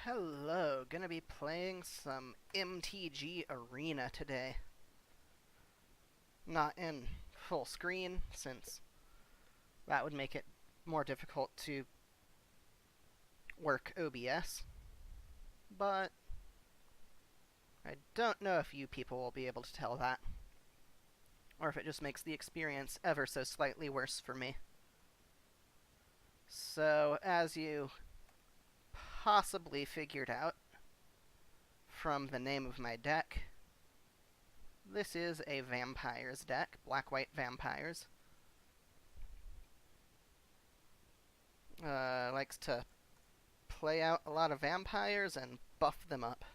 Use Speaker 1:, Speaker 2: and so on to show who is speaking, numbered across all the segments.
Speaker 1: Hello, gonna be playing some MtG Arena today. Not in full screen, since that would make it more difficult to work OBS. But I don't know if you people will be able to tell that, or if it just makes the experience ever so slightly worse for me. So, as you possibly figured out from the name of my deck, this is a vampires deck, black-white vampires. Likes to play out a lot of vampires and buff them up.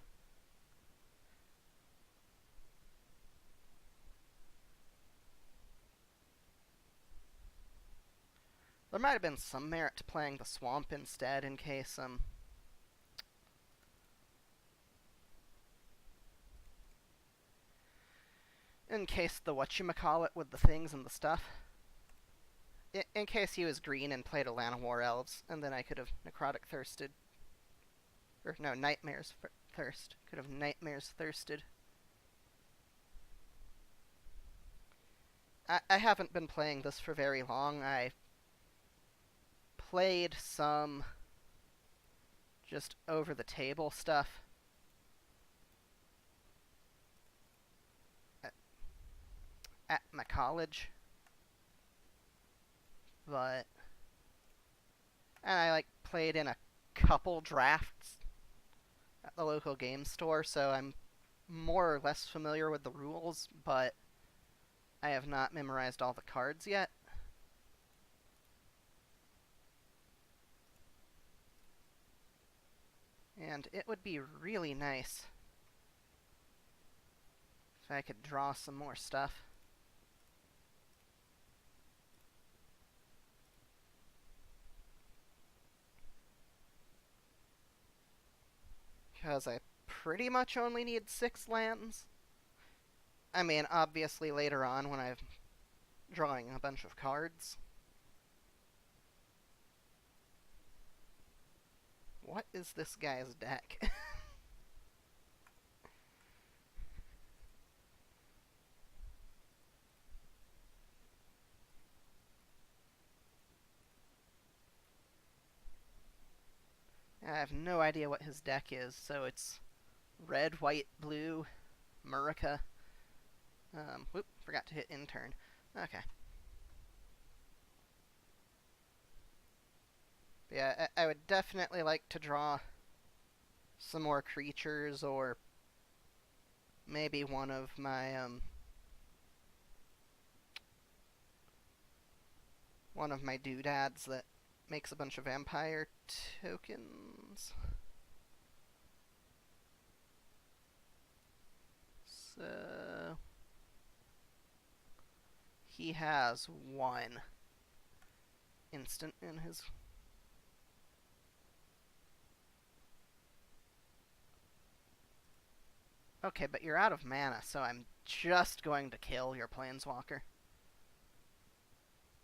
Speaker 1: There might have been some merit to playing the swamp instead, in case the whatchamacallit with the things and the stuff. In case he was green and played a Llanowar Elves, and then I could have Necrotic Thirsted. Or, no, Nightmares Thirst. Could have Nightmares Thirsted. I haven't been playing this for very long. I played some just over-the-table stuff at my college. And I played in a couple drafts at the local game store, so I'm more or less familiar with the rules, but I have not memorized all the cards yet. And it would be really nice if I could draw some more stuff. Because I pretty much only need 6 lands. I mean, obviously later on when I'm drawing a bunch of cards. What is this guy's deck? I have no idea what his deck is, so it's red, white, blue, Murica. Whoop, forgot to hit intern. Okay. But yeah, I would definitely like to draw some more creatures, or maybe one of my doodads that makes a bunch of vampire tokens. So he has 1 instant in his... Okay, but you're out of mana, so I'm just going to kill your Planeswalker.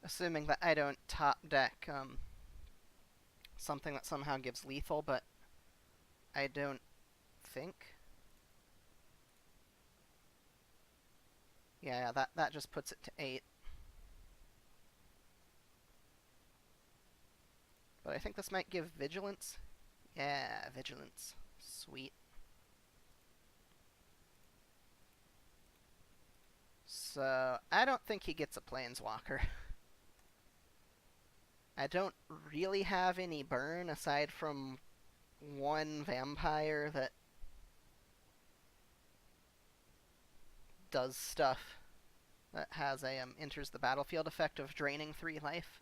Speaker 1: Assuming that I don't top deck something that somehow gives lethal, but I don't think. Yeah, that just puts it to 8. But I think this might give Vigilance. Yeah, Vigilance. Sweet. So, I don't think he gets a Planeswalker. I don't really have any burn aside from 1 vampire that does stuff that has a enters the battlefield effect of draining 3 life.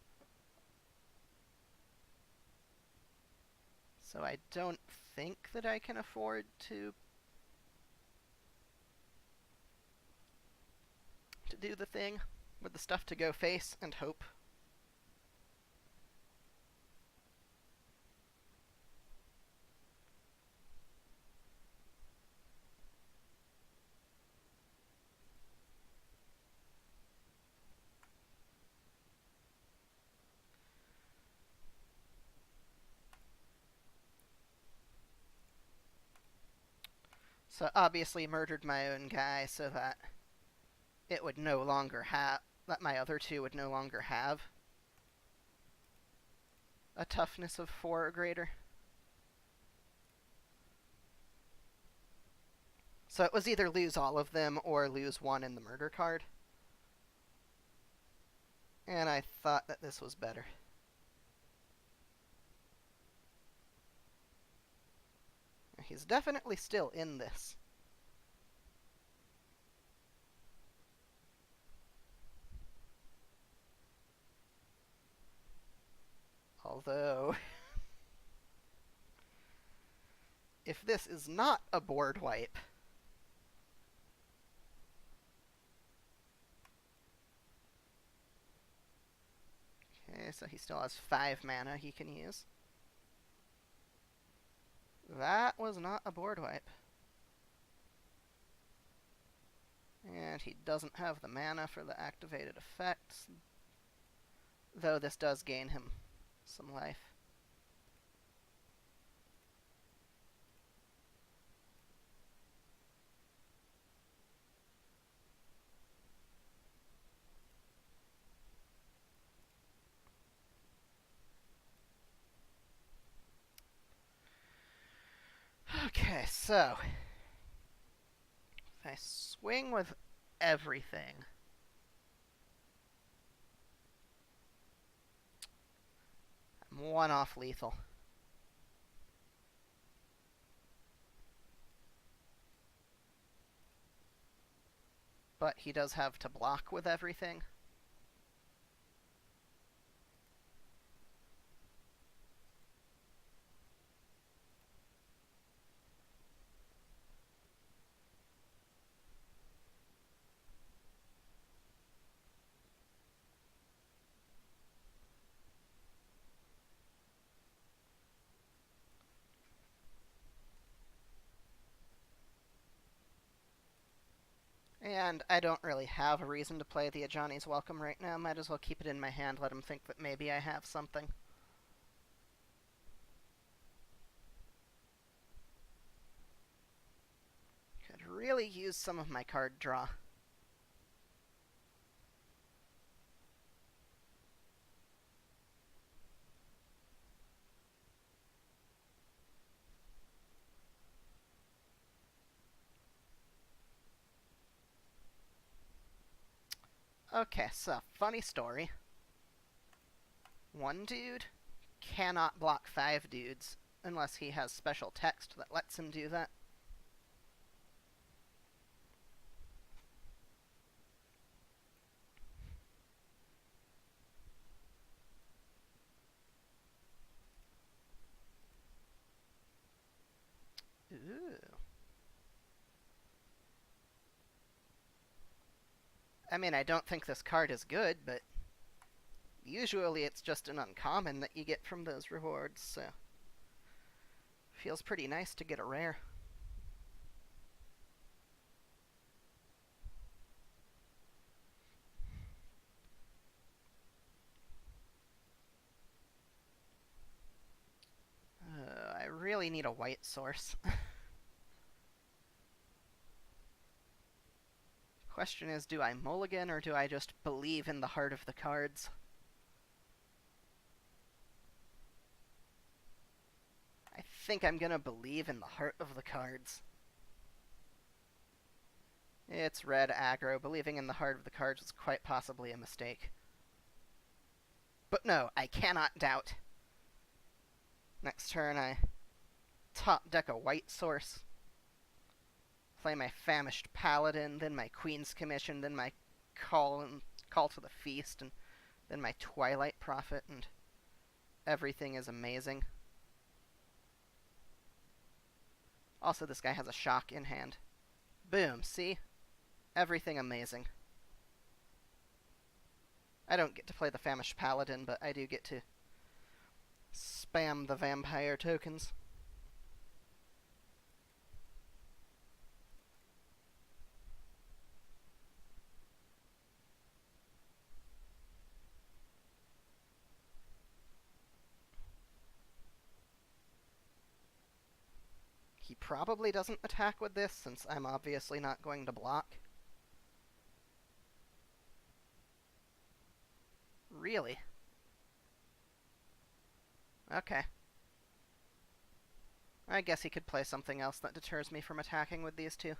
Speaker 1: So I don't think that I can afford to do the thing with the stuff to go face and hope. So obviously murdered my own guy so that it would no longer have, that my other two would no longer have a toughness of 4 or greater. So it was either lose all of them or lose 1 in the murder card. And I thought that this was better. He's definitely still in this. Although, if this is not a board wipe, okay, so he still has 5 mana he can use. That was not a board wipe. And he doesn't have the mana for the activated effects, though this does gain him some life. Okay, so if I swing with everything, I'm 1 off lethal. But he does have to block with everything. And I don't really have a reason to play the Ajani's Welcome right now. Might as well keep it in my hand, let him think that maybe I have something. Could really use some of my card draw. Okay, so, funny story. 1 dude cannot block 5 dudes unless he has special text that lets him do that. Ooh. I mean, I don't think this card is good, but usually it's just an uncommon that you get from those rewards, so feels pretty nice to get a rare. I really need a white source. Question is, do I mulligan or do I just believe in the heart of the cards? I think I'm gonna believe in the heart of the cards. It's red aggro. Believing in the heart of the cards was quite possibly a mistake. But no, I cannot doubt. Next turn I top deck a white source. Play my Famished Paladin, then my Queen's Commission, then my Call to the Feast, and then my Twilight Prophet, and everything is amazing. Also, this guy has a shock in hand. Boom, see? Everything amazing. I don't get to play the Famished Paladin, but I do get to spam the vampire tokens. He probably doesn't attack with this, since I'm obviously not going to block. Really? Okay. I guess he could play something else that deters me from attacking with these two.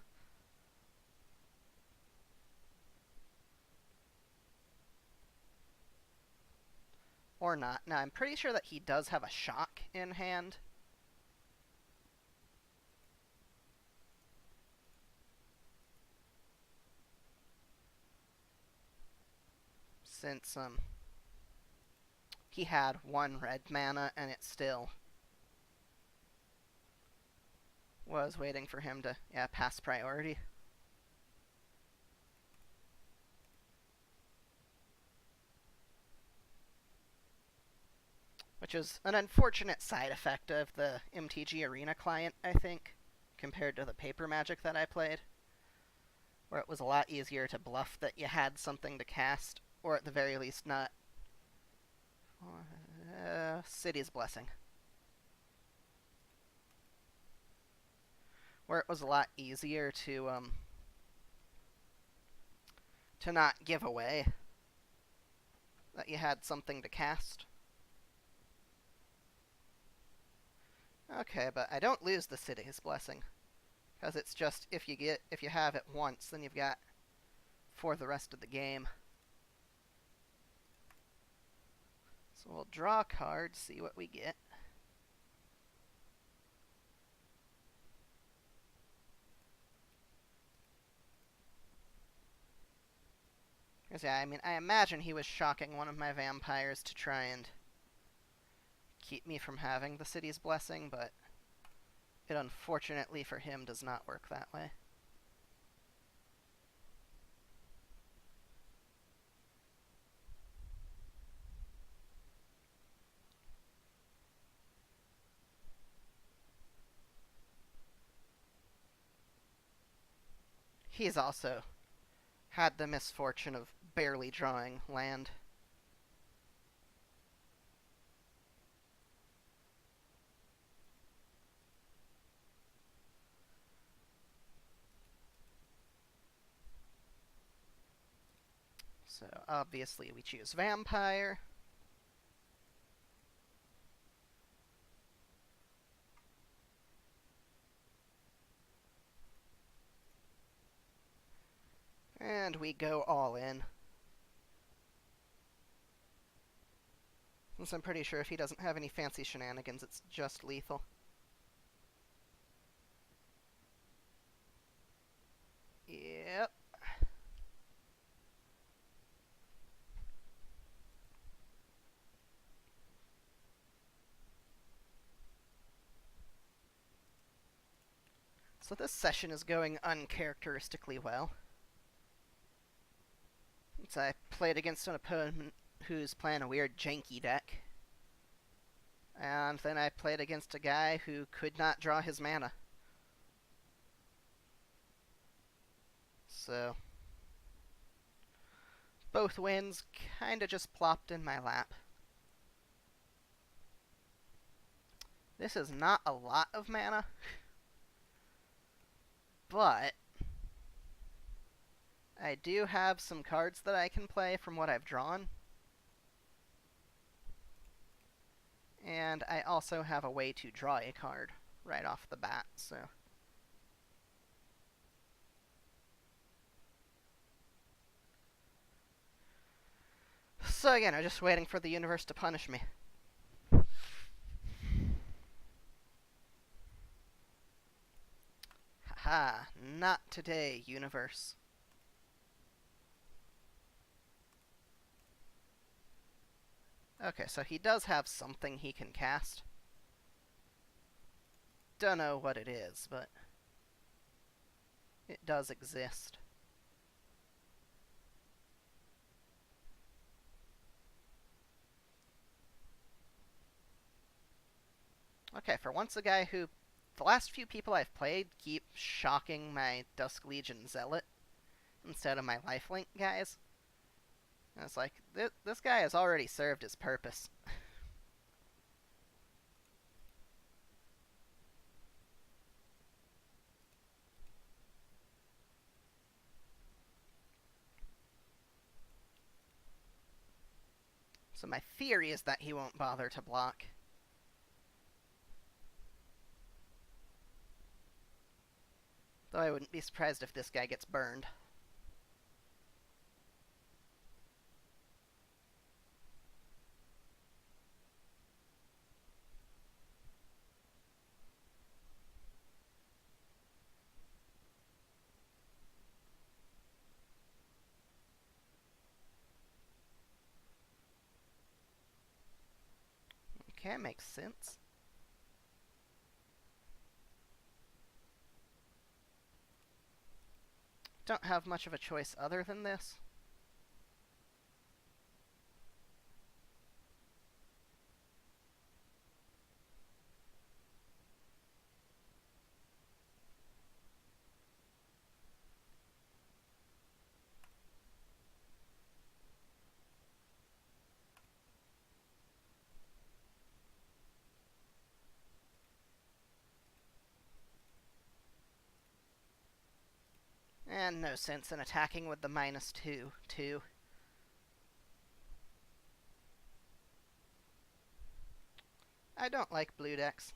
Speaker 1: Or not. Now, I'm pretty sure that he does have a shock in hand. Since, he had 1 red mana, and it still was waiting for him to, pass priority. Which is an unfortunate side effect of the MtG Arena client, I think, compared to the paper Magic that I played, where it was a lot easier to bluff that you had something to cast, or at the very least not. City's Blessing. Where it was a lot easier to not give away that you had something to cast. Okay, but I don't lose the City's Blessing, because it's just if you have it once, then you've got for the rest of the game. So we'll draw a card, see what we get. Because, yeah, I mean, I imagine he was shocking one of my vampires to try and keep me from having the City's Blessing, but it unfortunately for him does not work that way. He's also had the misfortune of barely drawing land. So obviously we choose Vampire. And we go all in. Since I'm pretty sure if he doesn't have any fancy shenanigans, it's just lethal. Yep. So this session is going uncharacteristically well. Since I played against an opponent who's playing a weird janky deck. And then I played against a guy who could not draw his mana. So both wins kinda just plopped in my lap. This is not a lot of mana, but I do have some cards that I can play from what I've drawn. And I also have a way to draw a card right off the bat, so. So again, I'm just waiting for the universe to punish me. Haha, not today, universe. Okay, so he does have something he can cast. Dunno what it is, but it does exist. Okay, for once a guy who, the last few people I've played keep shocking my Dusk Legion Zealot instead of my Lifelink guys. And it's like, this guy has already served his purpose. So my theory is that he won't bother to block. Though I wouldn't be surprised if this guy gets burned. Okay, makes sense. Don't have much of a choice other than this. And no sense in attacking with the -2, too. I don't like blue decks.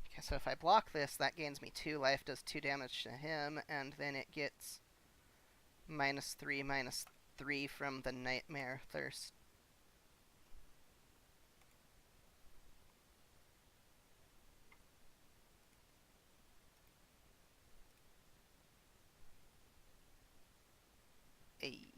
Speaker 1: Okay, so if I block this, that gains me 2 life, does 2 damage to him, and then it gets -3 from the Nightmare Thirst. Ayy.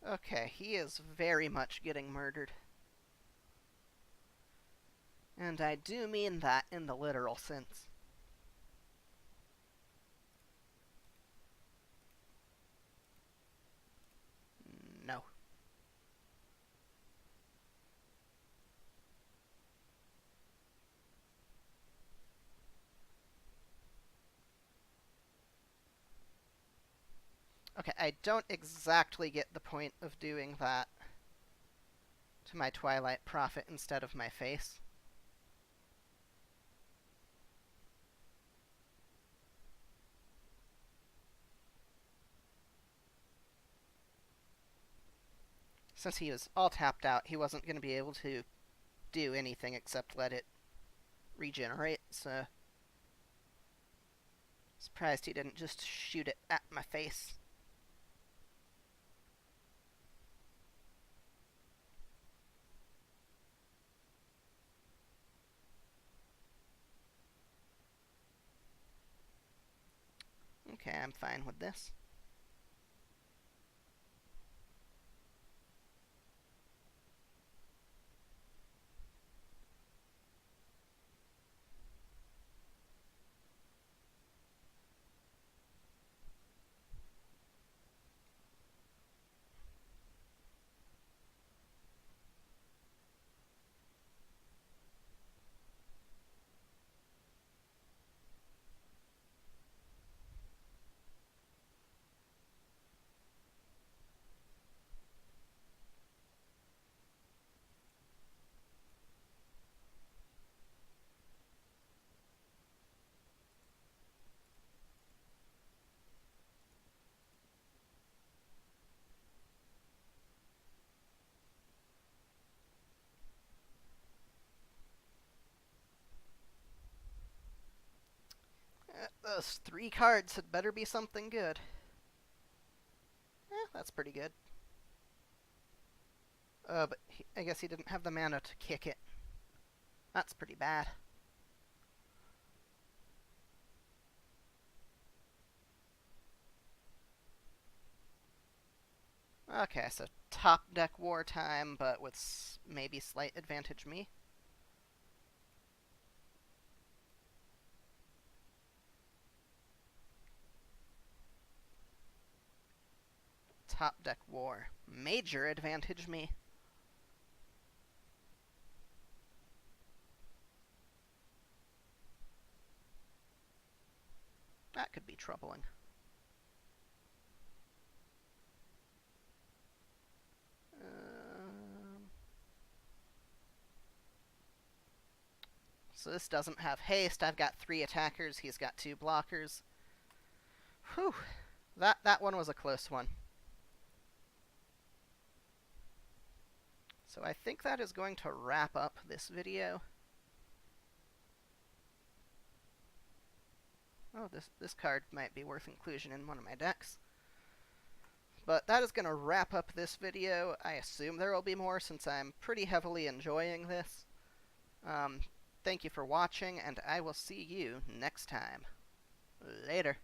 Speaker 1: Okay, he is very much getting murdered. And I do mean that in the literal sense. No. Okay, I don't exactly get the point of doing that to my Twilight Prophet instead of my face. Since he was all tapped out, he wasn't going to be able to do anything except let it regenerate, so... Surprised he didn't just shoot it at my face. Okay, I'm fine with this. Those 3 cards had better be something good. That's pretty good. But I guess he didn't have the mana to kick it. That's pretty bad. Okay, so top deck wartime, but with maybe slight advantage me. Top deck war. Major advantage me. That could be troubling. So this doesn't have haste. I've got 3 attackers. He's got 2 blockers. Whew. That one was a close one. So I think that is going to wrap up this video. Oh, this card might be worth inclusion in one of my decks. But that is going to wrap up this video. I assume there will be more since I'm pretty heavily enjoying this. Thank you for watching, and I will see you next time. Later.